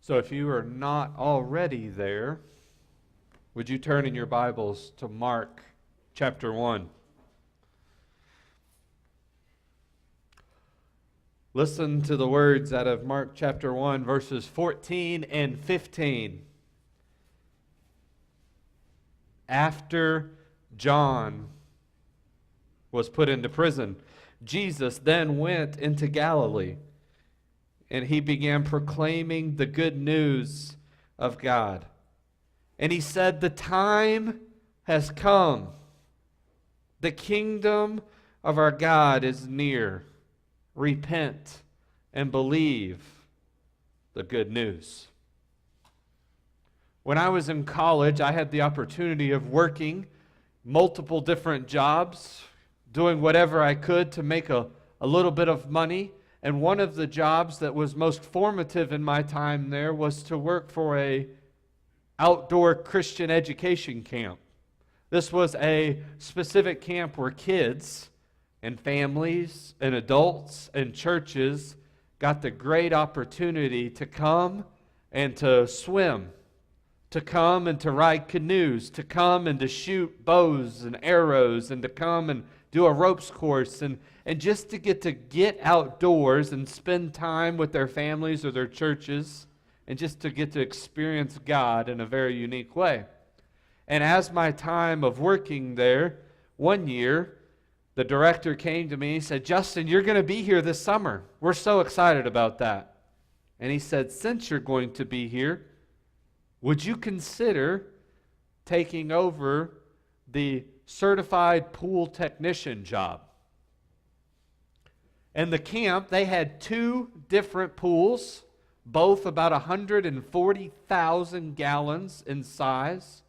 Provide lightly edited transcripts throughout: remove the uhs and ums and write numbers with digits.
So if you are not already there, would you turn in your Bibles to Mark chapter 1? Listen to the words out of Mark chapter 1, verses 14 and 15. After John was put into prison, Jesus then went into Galilee, and he began proclaiming the good news of God. And he said, "The time has come. The kingdom of our God is near. Repent and believe the good news." When I was in college, I had the opportunity of working multiple different jobs, doing whatever I could to make a little bit of money. And one of the jobs that was most formative in my time there was to work for a outdoor Christian education camp. This was a specific camp where kids and families and adults and churches got the great opportunity to come and to swim, to come and to ride canoes, to come and to shoot bows and arrows, and to come and do a ropes course, and just to get outdoors and spend time with their families or their churches, and just to get to experience God in a very unique way. And as my time of working there, one year, the director came to me and said, "Justin, you're going to be here this summer. We're so excited about that." And he said, "Since you're going to be here, would you consider taking over the certified pool technician job?" And the camp, they had two different pools, both about 140,000 gallons in size.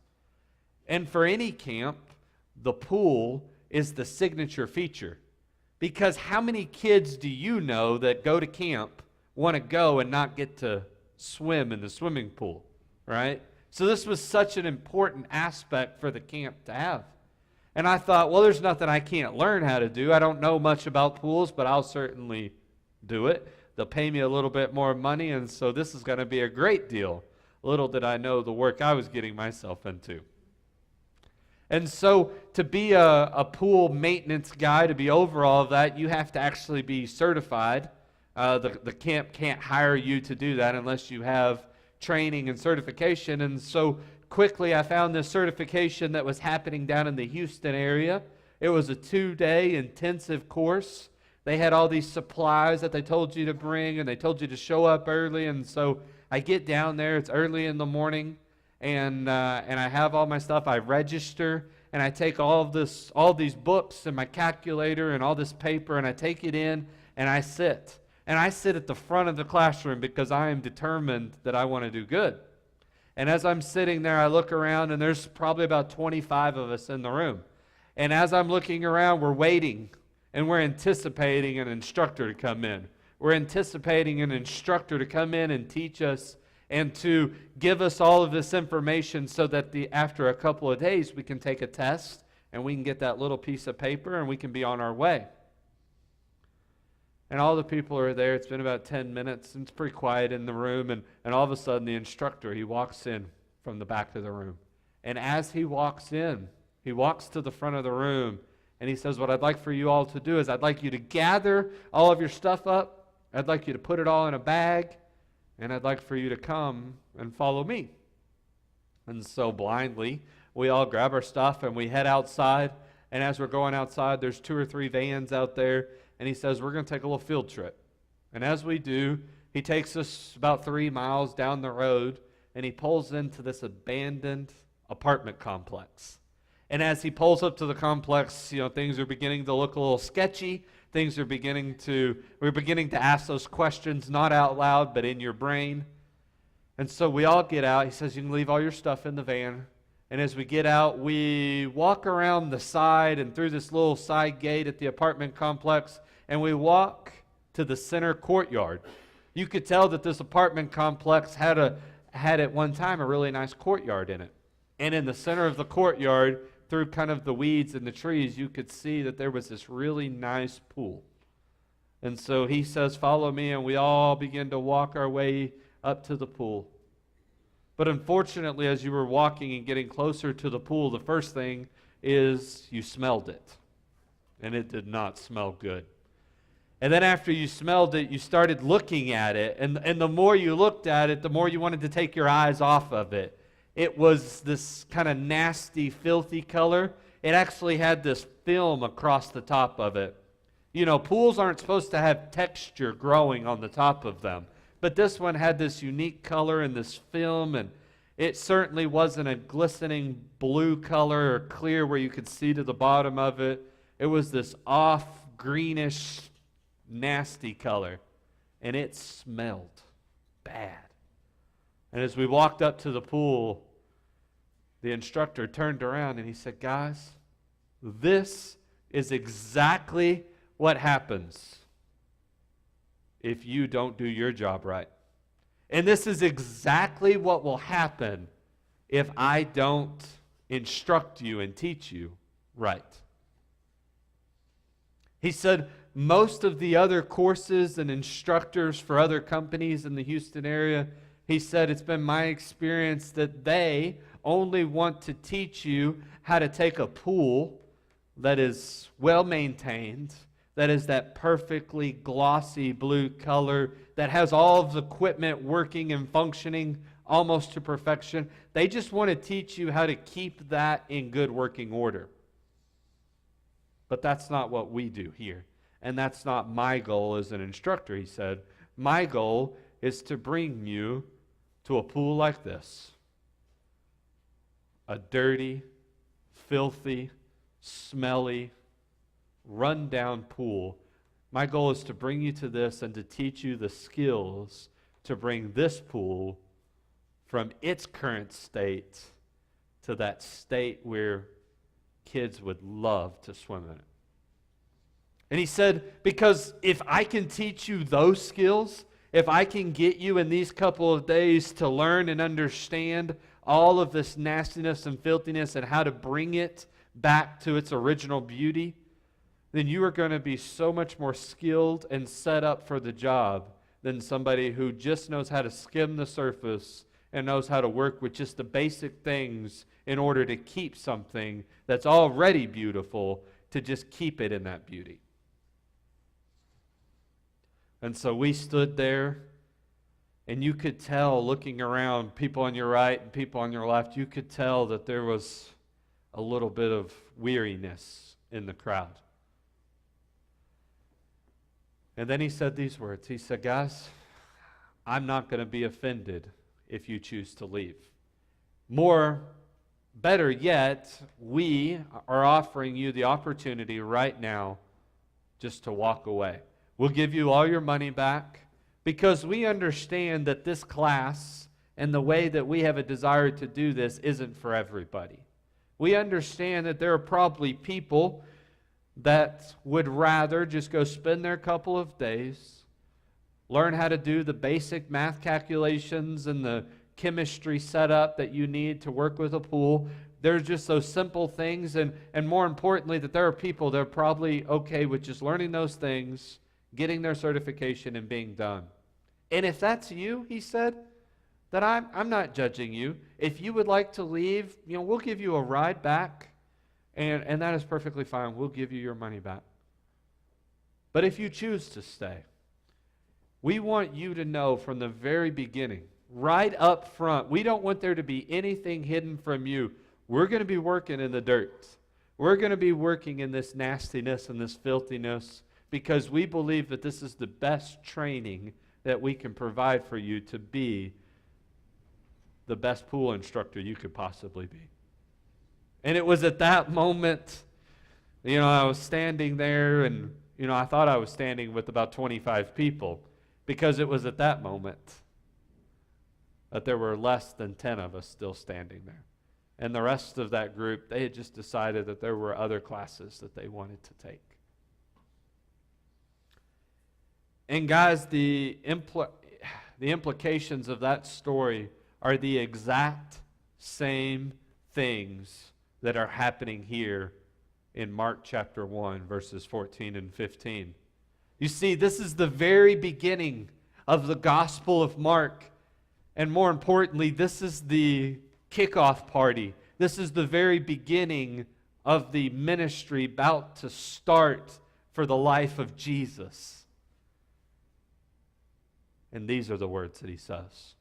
And for any camp, the pool is the signature feature. Because how many kids do you know that go to camp want to go and not get to swim in the swimming pool, right? So this was such an important aspect for the camp to have. And I thought, well, there's nothing I can't learn how to do. I don't know much about pools, but I'll certainly do it. They'll pay me a little bit more money, and so this is going to be a great deal. Little did I know the work I was getting myself into. And so to be a pool maintenance guy, to be over all of that, you have to actually be certified. The camp can't hire you to do that unless you have training and certification. And so quickly I found this certification that was happening down in the Houston area. It was a 2-day intensive course. They had all these supplies that they told you to bring, and they told you to show up early. And so I get down there, it's early in the morning, and I have all my stuff. I register, and I take all these books and my calculator and all this paper, and I take it in, and I sit. And I sit at the front of the classroom because I am determined that I want to do good. And as I'm sitting there, I look around, and there's probably about 25 of us in the room. And as I'm looking around, we're waiting, and we're anticipating an instructor to come in. We're anticipating an instructor to come in and teach us and to give us all of this information so that after a couple of days we can take a test and we can get that little piece of paper and we can be on our way. And all the people are there. It's been about 10 minutes, and it's pretty quiet in the room. And all of a sudden, the instructor, he walks in from the back of the room. And as he walks in, he walks to the front of the room, and he says, "What I'd like for you all to do is I'd like you to gather all of your stuff up. I'd like you to put it all in a bag, and I'd like for you to come and follow me." And so blindly, we all grab our stuff, and we head outside. And as we're going outside, there's 2 or 3 vans out there. And he says, "We're going to take a little field trip." And as we do, he takes us about 3 miles down the road, and he pulls into this abandoned apartment complex. And as he pulls up to the complex, things are beginning to look a little sketchy. We're beginning to ask those questions, not out loud, but in your brain. And so we all get out. He says, "You can leave all your stuff in the van." And as we get out, we walk around the side and through this little side gate at the apartment complex, and we walk to the center courtyard. You could tell that this apartment complex had at one time a really nice courtyard in it. And in the center of the courtyard, through kind of the weeds and the trees, you could see that there was this really nice pool. And so he says, "Follow me," and we all begin to walk our way up to the pool. But unfortunately, as you were walking and getting closer to the pool, the first thing is you smelled it. And it did not smell good. And then after you smelled it, you started looking at it. And the more you looked at it, the more you wanted to take your eyes off of it. It was this kind of nasty, filthy color. It actually had this film across the top of it. You know, pools aren't supposed to have texture growing on the top of them. But this one had this unique color and this film, and it certainly wasn't a glistening blue color or clear where you could see to the bottom of it. It was this off, greenish, nasty color, and it smelled bad. And as we walked up to the pool, the instructor turned around and he said, "Guys, this is exactly what happens if you don't do your job right. And this is exactly what will happen if I don't instruct you and teach you right." He said most of the other courses and instructors for other companies in the Houston area, he said it's been my experience that they only want to teach you how to take a pool that is well maintained, that is that perfectly glossy blue color, that has all of the equipment working and functioning almost to perfection. They just want to teach you how to keep that in good working order. But that's not what we do here. And that's not my goal as an instructor, he said. My goal is to bring you to a pool like this. A dirty, filthy, smelly, run-down pool. My goal is to bring you to this and to teach you the skills to bring this pool from its current state to that state where kids would love to swim in it. And he said, because if I can teach you those skills, if I can get you in these couple of days to learn and understand all of this nastiness and filthiness and how to bring it back to its original beauty, then you are going to be so much more skilled and set up for the job than somebody who just knows how to skim the surface and knows how to work with just the basic things in order to keep something that's already beautiful, to just keep it in that beauty. And so we stood there, and you could tell, looking around, people on your right and people on your left, you could tell that there was a little bit of weariness in the crowd. And then he said these words. He said, "Guys, I'm not going to be offended if you choose to leave. Better yet, we are offering you the opportunity right now just to walk away. We'll give you all your money back because we understand that this class and the way that we have a desire to do this isn't for everybody. We understand that there are probably people that would rather just go spend their couple of days, learn how to do the basic math calculations and the chemistry setup that you need to work with a pool. There's just those simple things, and more importantly, that there are people that are probably okay with just learning those things, getting their certification, and being done. And if that's you," he said, "that I'm not judging you. If you would like to leave, we'll give you a ride back. And that is perfectly fine. We'll give you your money back. But if you choose to stay, we want you to know from the very beginning, right up front, we don't want there to be anything hidden from you. We're going to be working in the dirt. We're going to be working in this nastiness and this filthiness because we believe that this is the best training that we can provide for you to be the best pool instructor you could possibly be." And it was at that moment, I was standing there and, I thought I was standing with about 25 people because it was at that moment that there were less than 10 of us still standing there. And the rest of that group, they had just decided that there were other classes that they wanted to take. And guys, the implications of that story are the exact same things that are happening here in Mark chapter 1, verses 14 and 15. You see, this is the very beginning of the Gospel of Mark. And more importantly, this is the kickoff party. This is the very beginning of the ministry about to start for the life of Jesus. And these are the words that he says.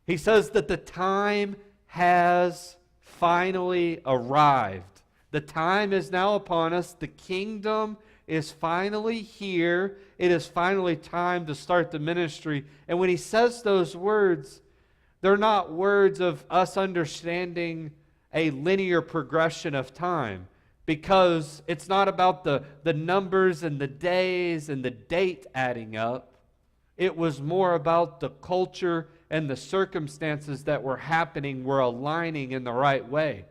He says that the time has finally arrived. The time is now upon us. The kingdom is finally here. It is finally time to start the ministry. And when he says those words, they're not words of us understanding a linear progression of time, because it's not about the numbers and the days and the date adding up. It was more about the culture and the circumstances that were happening were aligning in the right way.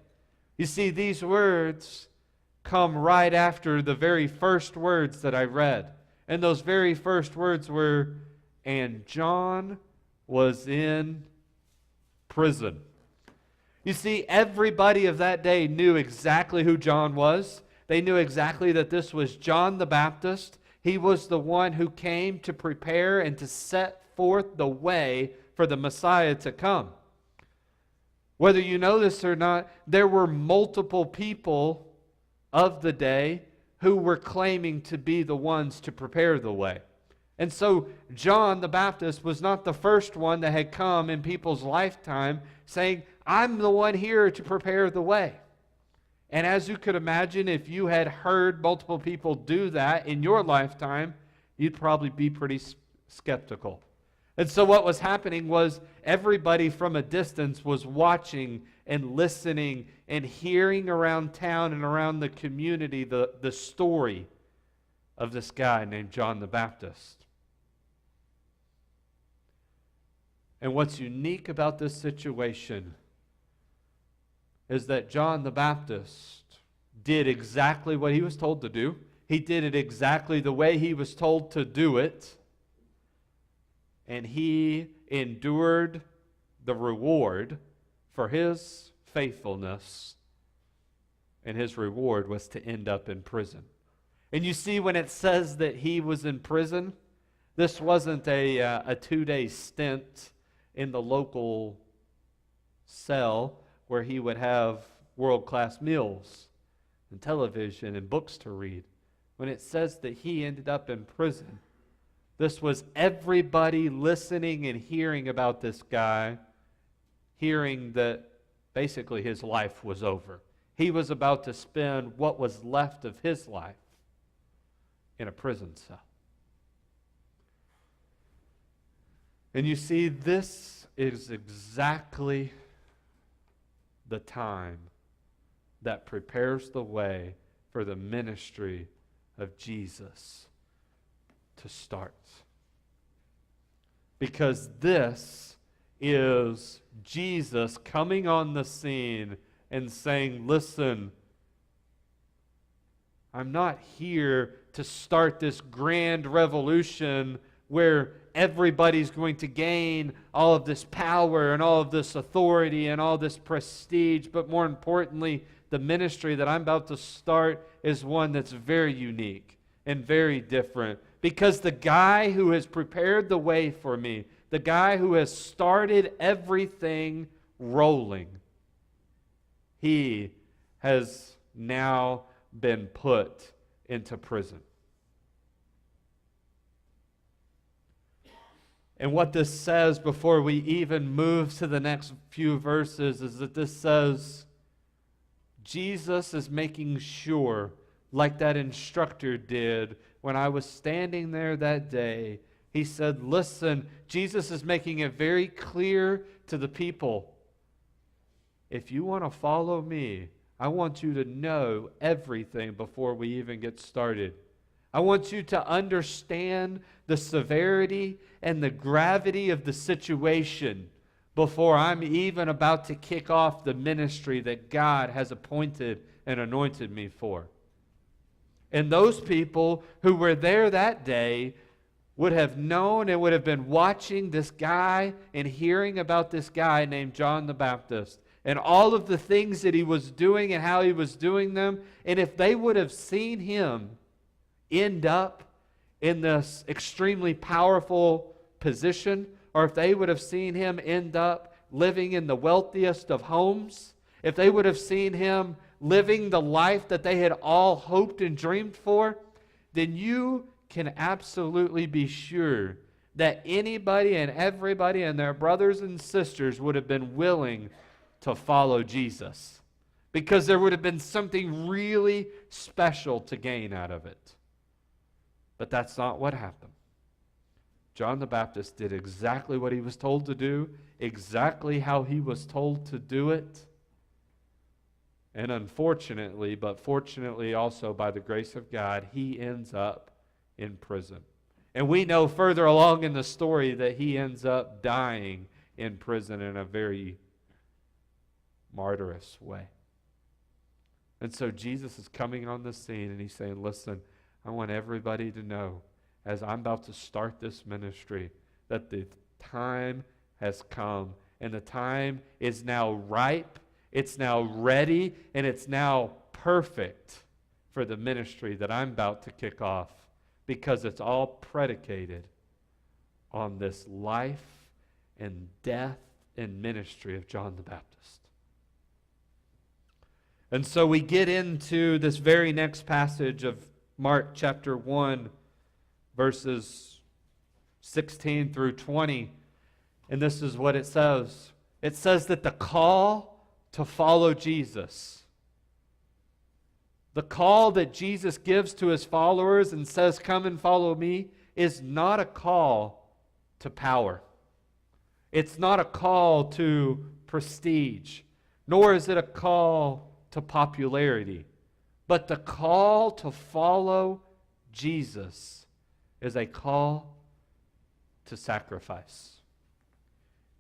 You see, these words come right after the very first words that I read. And those very first words were, and John was in prison. You see, everybody of that day knew exactly who John was. They knew exactly that this was John the Baptist. He was the one who came to prepare and to set forth the way for the Messiah to come. Whether you know this or not, there were multiple people of the day who were claiming to be the ones to prepare the way. And so John the Baptist was not the first one that had come in people's lifetime saying, I'm the one here to prepare the way. And as you could imagine, if you had heard multiple people do that in your lifetime, you'd probably be pretty skeptical. And so what was happening was everybody from a distance was watching and listening and hearing around town and around the community the story of this guy named John the Baptist. And what's unique about this situation is that John the Baptist did exactly what he was told to do. He did it exactly the way he was told to do it. And he endured the reward for his faithfulness. And his reward was to end up in prison. And you see, when it says that he was in prison, this wasn't a 2-day stint in the local cell where he would have world-class meals and television and books to read. When it says that he ended up in prison, this was everybody listening and hearing about this guy, hearing that basically his life was over. He was about to spend what was left of his life in a prison cell. And you see, this is exactly the time that prepares the way for the ministry of Jesus to start. Because this is Jesus coming on the scene and saying, listen, I'm not here to start this grand revolution where everybody's going to gain all of this power and all of this authority and all this prestige, but more importantly, the ministry that I'm about to start is one that's very unique and very different. Because the guy who has prepared the way for me, the guy who has started everything rolling, he has now been put into prison. And what this says before we even move to the next few verses is that this says Jesus is making sure, like that instructor did when I was standing there that day, he said, listen, Jesus is making it very clear to the people, if you want to follow me, I want you to know everything before we even get started. I want you to understand the severity and the gravity of the situation before I'm even about to kick off the ministry that God has appointed and anointed me for. And those people who were there that day would have known and would have been watching this guy and hearing about this guy named John the Baptist and all of the things that he was doing and how he was doing them. And if they would have seen him end up in this extremely powerful position or if they would have seen him end up living in the wealthiest of homes, if they would have seen him living the life that they had all hoped and dreamed for, then you can absolutely be sure that anybody and everybody and their brothers and sisters would have been willing to follow Jesus, because there would have been something really special to gain out of it. But that's not what happened. John the Baptist did exactly what he was told to do, exactly how he was told to do it. And unfortunately, but fortunately also by the grace of God, he ends up in prison. And we know further along in the story that he ends up dying in prison in a very martyrous way. And so Jesus is coming on the scene and he's saying, listen, I want everybody to know, as I'm about to start this ministry, that the time has come, and the time is now ripe, it's now ready, and it's now perfect for the ministry that I'm about to kick off, because it's all predicated on this life and death and ministry of John the Baptist. And so we get into this very next passage of Mark chapter 1, verses 16 through 20. And this is what it says. It says that the call to follow Jesus, the call that Jesus gives to his followers and says, come and follow me, is not a call to power. It's not a call to prestige, nor is it a call to popularity. But the call to follow Jesus is a call to sacrifice.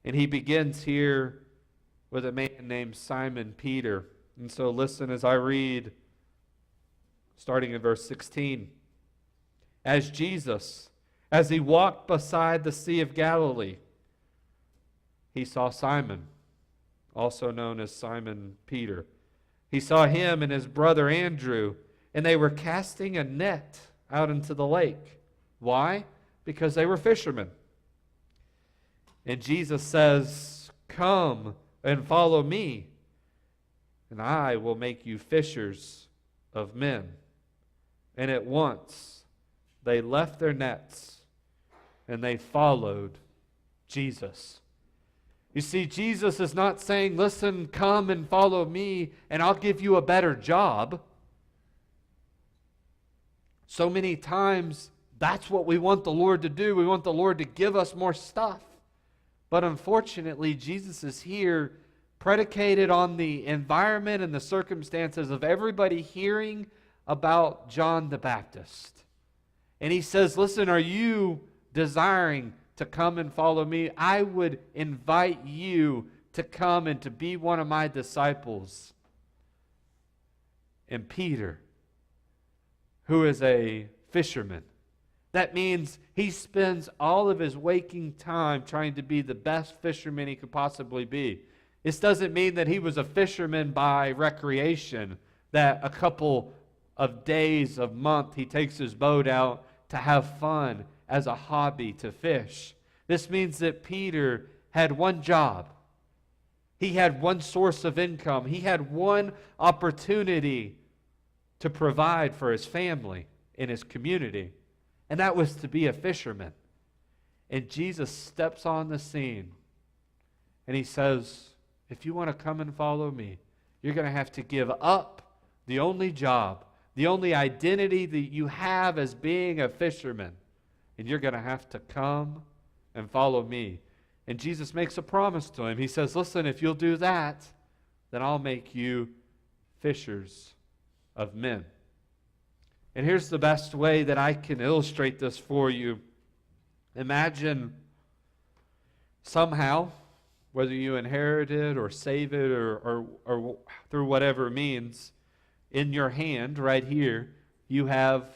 And he begins here with a man named Simon Peter. And so listen as I read, starting in verse 16. As Jesus, as he walked beside the Sea of Galilee, he saw Simon, also known as Simon Peter. He saw him and his brother Andrew, and they were casting a net out into the lake. Why? Because they were fishermen. And Jesus says, come and follow me, and I will make you fishers of men. And at once they left their nets and they followed Jesus. You see, Jesus is not saying, listen, come and follow me and I'll give you a better job. So many times, that's what we want the Lord to do. We want the Lord to give us more stuff. But unfortunately, Jesus is here predicated on the environment and the circumstances of everybody hearing about John the Baptist. And he says, listen, are you desiring to come and follow me? I would invite you to come and to be one of my disciples. And Peter, who is a fisherman, that means he spends all of his waking time trying to be the best fisherman he could possibly be. This doesn't mean that he was a fisherman by recreation, that a couple of days, a month, he takes his boat out to have fun as a hobby to fish. This means that Peter had one job. He had one source of income. He had one opportunity to provide for his family and his community, and that was to be a fisherman. And Jesus steps on the scene, and he says, if you want to come and follow me, you're going to have to give up the only job, the only identity that you have as being a fisherman, and you're going to have to come and follow me. And Jesus makes a promise to him. He says, listen, if you'll do that, then I'll make you fishers of men. And here's the best way that I can illustrate this for you. Imagine somehow, whether you inherit it or save it or through whatever means, in your hand right here, you have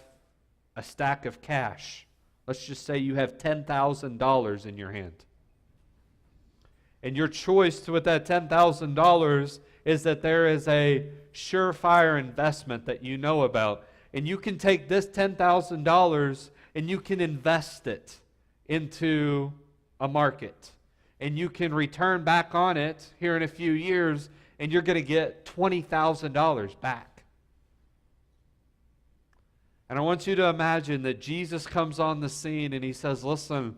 a stack of cash. Let's just say you have $10,000 in your hand. And your choice with that $10,000 is that there is a surefire investment that you know about. And you can take this $10,000 and you can invest it into a market, and you can return back on it here in a few years, and you're going to get $20,000 back. And I want you to imagine that Jesus comes on the scene and he says, listen,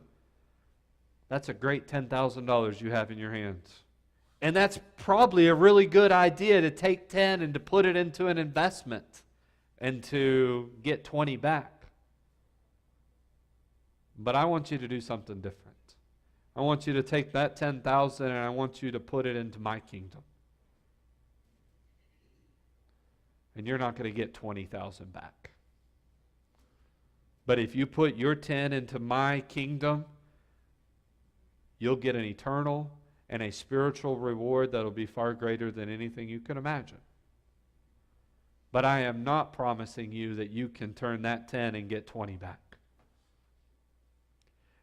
that's a great $10,000 you have in your hands. And that's probably a really good idea to take 10 and to put it into an investment and to get 20 back. But I want you to do something different. I want you to take that 10,000 and I want you to put it into my kingdom. And you're not going to get 20,000 back. But if you put your 10 into my kingdom, you'll get an eternal and a spiritual reward that will be far greater than anything you can imagine. But I am not promising you that you can turn that 10 and get 20 back.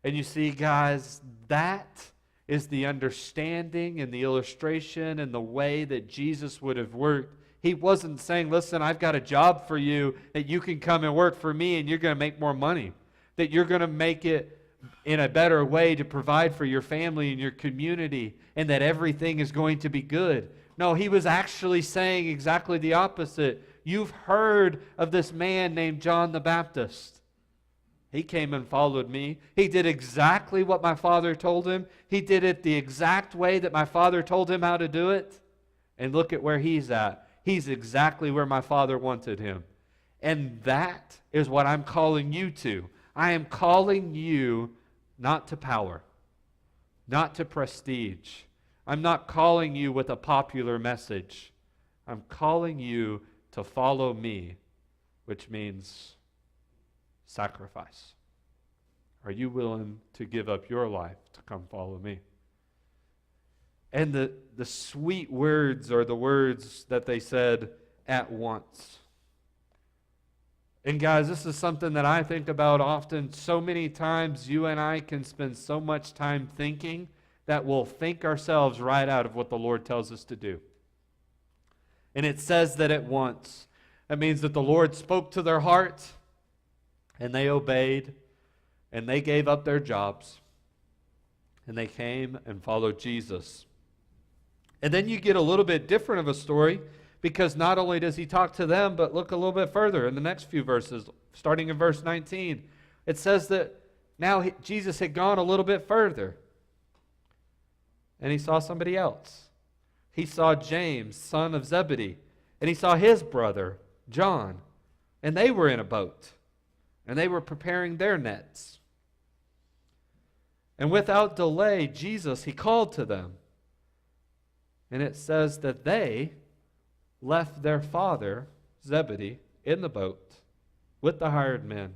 And you see, guys, that is the understanding and the illustration and the way that Jesus would have worked. He wasn't saying, listen, I've got a job for you that you can come and work for me and you're going to make more money. That you're going to make it in a better way to provide for your family and your community, and that everything is going to be good. No, he was actually saying exactly the opposite. You've heard of this man named John the Baptist. He came and followed me. He did exactly what my Father told him. He did it the exact way that my Father told him how to do it. And look at where he's at. He's exactly where my Father wanted him. And that is what I'm calling you to. I am calling you not to power, not to prestige. I'm not calling you with a popular message. I'm calling you to follow me, which means sacrifice. Are you willing to give up your life to come follow me? And the sweet words are the words that they said at once. And guys, this is something that I think about often. So many times you and I can spend so much time thinking that we'll think ourselves right out of what the Lord tells us to do. And it says that at once. That means that the Lord spoke to their heart, and they obeyed, and they gave up their jobs, and they came and followed Jesus. And then you get a little bit different of a story, because not only does he talk to them, but look a little bit further in the next few verses, starting in verse 19. It says that now Jesus had gone a little bit further, and he saw somebody else. He saw James, son of Zebedee, and he saw his brother, John, and they were in a boat, and they were preparing their nets. And without delay, Jesus, he called to them. And it says that they left their father, Zebedee, in the boat with the hired men,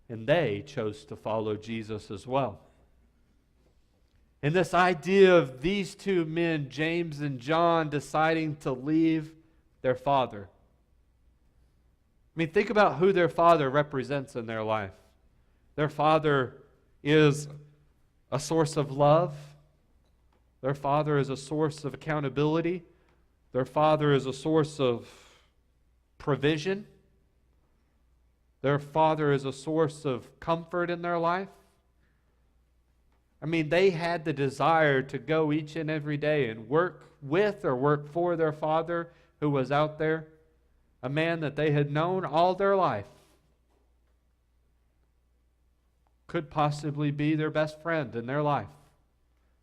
and they chose to follow Jesus as well. And this idea of these two men, James and John, deciding to leave their father. I mean, think about who their father represents in their life. Their father is a source of love. Their father is a source of accountability. Their father is a source of provision. Their father is a source of comfort in their life. I mean, they had the desire to go each and every day and work with or work for their father who was out there, a man that they had known all their life. Could possibly be their best friend in their life.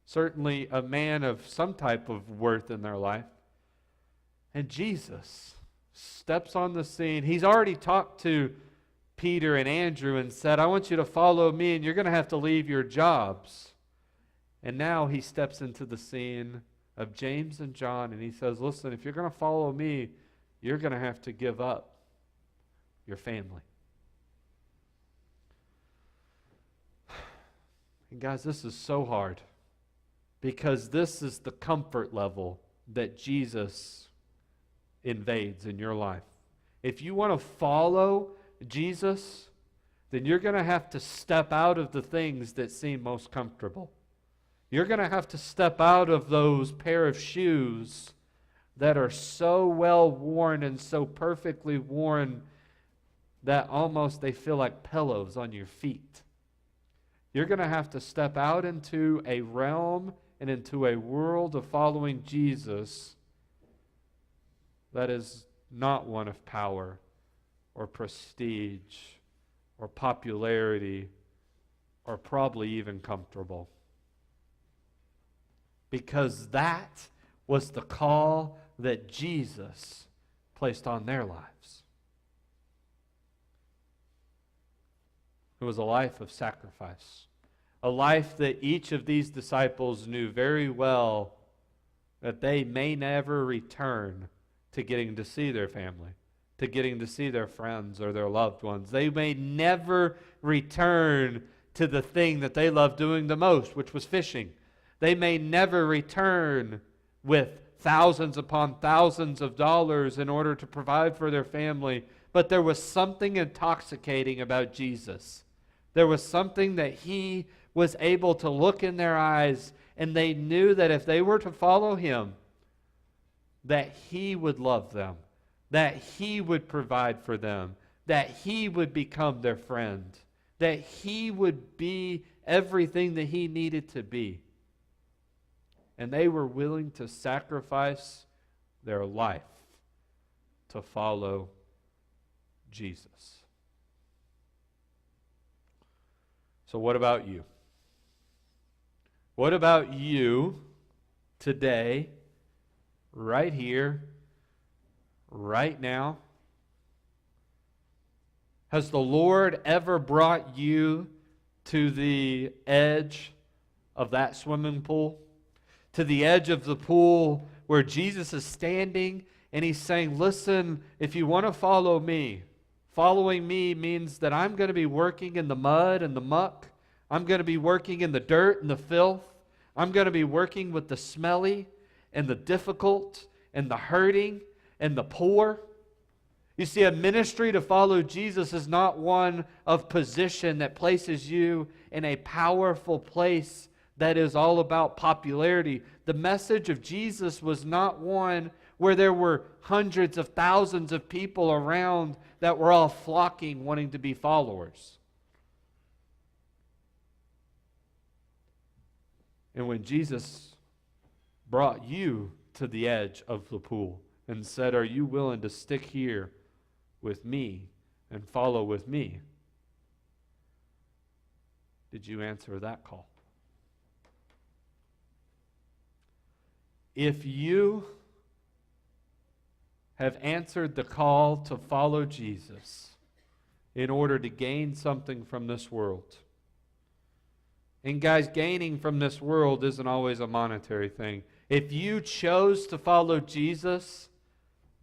Certainly a man of some type of worth in their life. And Jesus steps on the scene. He's already talked to Peter and Andrew and said, I want you to follow me, and you're going to have to leave your jobs. And now he steps into the scene of James and John, and he says, listen, if you're going to follow me, you're going to have to give up your family. And guys, this is so hard, because this is the comfort level that Jesus invades in your life. If you want to follow Jesus, then you're going to have to step out of the things that seem most comfortable. You're going to have to step out of those pair of shoes that are so well worn and so perfectly worn that almost they feel like pillows on your feet. You're going to have to step out into a realm and into a world of following Jesus that is not one of power or prestige or popularity or probably even comfortable. Because that was the call that Jesus placed on their lives. It was a life of sacrifice, a life that each of these disciples knew very well that they may never return to getting to see their family, to getting to see their friends or their loved ones. They may never return to the thing that they loved doing the most, which was fishing. They may never return with thousands upon thousands of dollars in order to provide for their family, but there was something intoxicating about Jesus. There was something that he was able to look in their eyes, and they knew that if they were to follow him, that he would love them, that he would provide for them, that he would become their friend, that he would be everything that he needed to be. And they were willing to sacrifice their life to follow Jesus. So what about you? What about you today, right here, right now? Has the Lord ever brought you to the edge of that swimming pool? To the edge of the pool where Jesus is standing and he's saying, listen, if you want to follow me, following me means that I'm going to be working in the mud and the muck. I'm going to be working in the dirt and the filth. I'm going to be working with the smelly and the difficult and the hurting and the poor. You see, a ministry to follow Jesus is not one of position that places you in a powerful place that is all about popularity. The message of Jesus was not one where there were hundreds of thousands of people around that were all flocking wanting to be followers. And when Jesus brought you to the edge of the pool and said, are you willing to stick here with me and follow with me? Did you answer that call? If you have answered the call to follow Jesus in order to gain something from this world, and guys, gaining from this world isn't always a monetary thing. If you chose to follow Jesus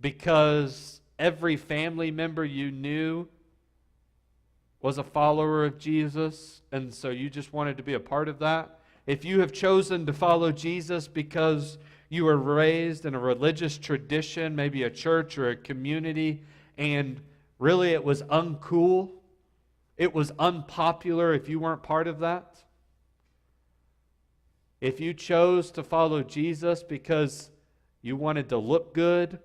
because every family member you knew was a follower of Jesus, and so you just wanted to be a part of that, if you have chosen to follow Jesus because you were raised in a religious tradition, maybe a church or a community, and really it was uncool, it was unpopular if you weren't part of that. If you chose to follow Jesus because you wanted to look good,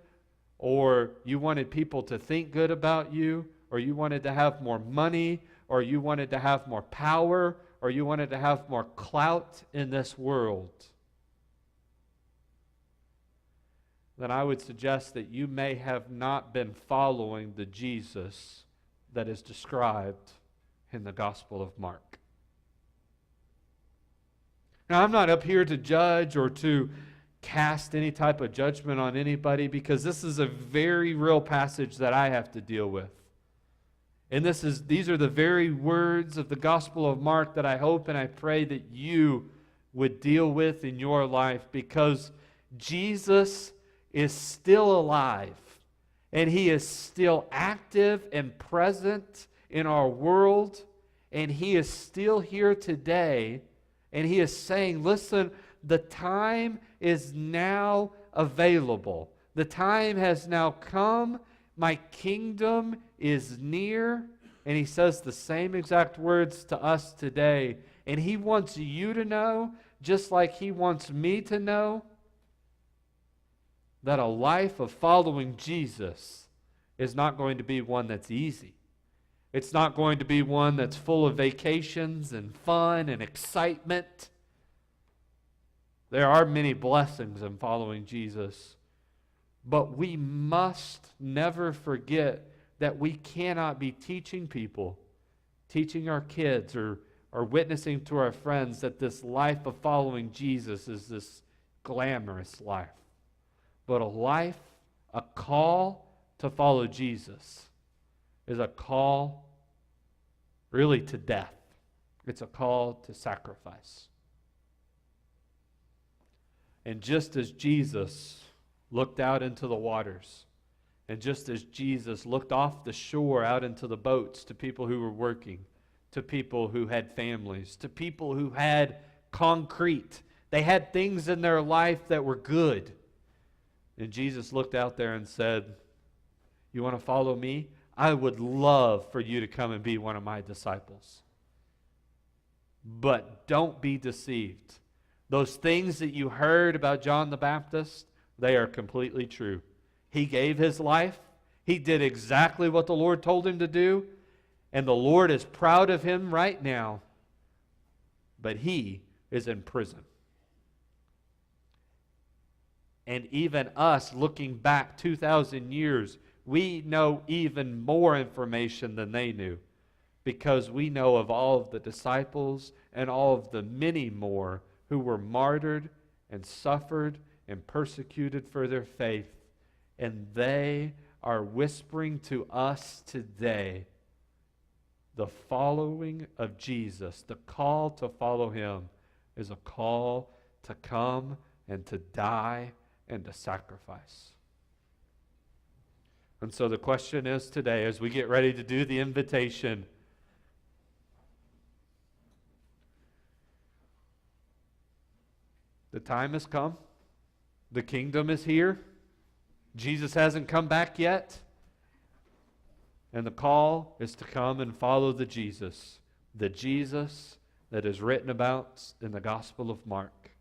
or you wanted people to think good about you, or you wanted to have more money, or you wanted to have more power, or you wanted to have more clout in this world, then I would suggest that you may have not been following the Jesus that is described in the Gospel of Mark. Now, I'm not up here to judge or to cast any type of judgment on anybody, because this is a very real passage that I have to deal with. And these are the very words of the Gospel of Mark that I hope and I pray that you would deal with in your life, because Jesus is still alive, and he is still active and present in our world, and he is still here today, and he is saying, listen, the time is now available. The time has now come. My kingdom is near. And he says the same exact words to us today. And he wants you to know, just like he wants me to know, that a life of following Jesus is not going to be one that's easy. It's not going to be one that's full of vacations and fun and excitement. There are many blessings in following Jesus, but we must never forget that we cannot be teaching people, teaching our kids, or witnessing to our friends that this life of following Jesus is this glamorous life. But a call to follow Jesus is a call really to death. It's a call to sacrifice. And just as Jesus looked out into the waters, and just as Jesus looked off the shore out into the boats to people who were working, to people who had families, to people who had concrete, they had things in their life that were good. And Jesus looked out there and said, "You want to follow me? I would love for you to come and be one of my disciples. But don't be deceived. Those things that you heard about John the Baptist, they are completely true. He gave his life. He did exactly what the Lord told him to do. And the Lord is proud of him right now. But he is in prison." And even us, looking back 2,000 years, we know even more information than they knew, because we know of all of the disciples and all of the many more who were martyred and suffered and persecuted for their faith. And they are whispering to us today, the following of Jesus, the call to follow him, is a call to come and to die and to sacrifice. And so the question is today, as we get ready to do the invitation, the time has come. The kingdom is here. Jesus hasn't come back yet. And the call is to come and follow the Jesus that is written about in the Gospel of Mark.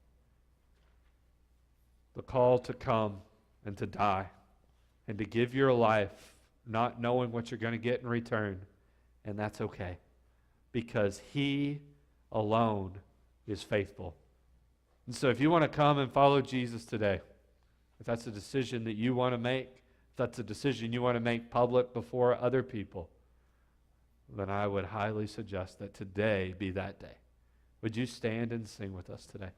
The call to come and to die and to give your life not knowing what you're going to get in return. And that's okay, because he alone is faithful. And so if you want to come and follow Jesus today, if that's a decision that you want to make, if that's a decision you want to make public before other people, then I would highly suggest that today be that day. Would you stand and sing with us today?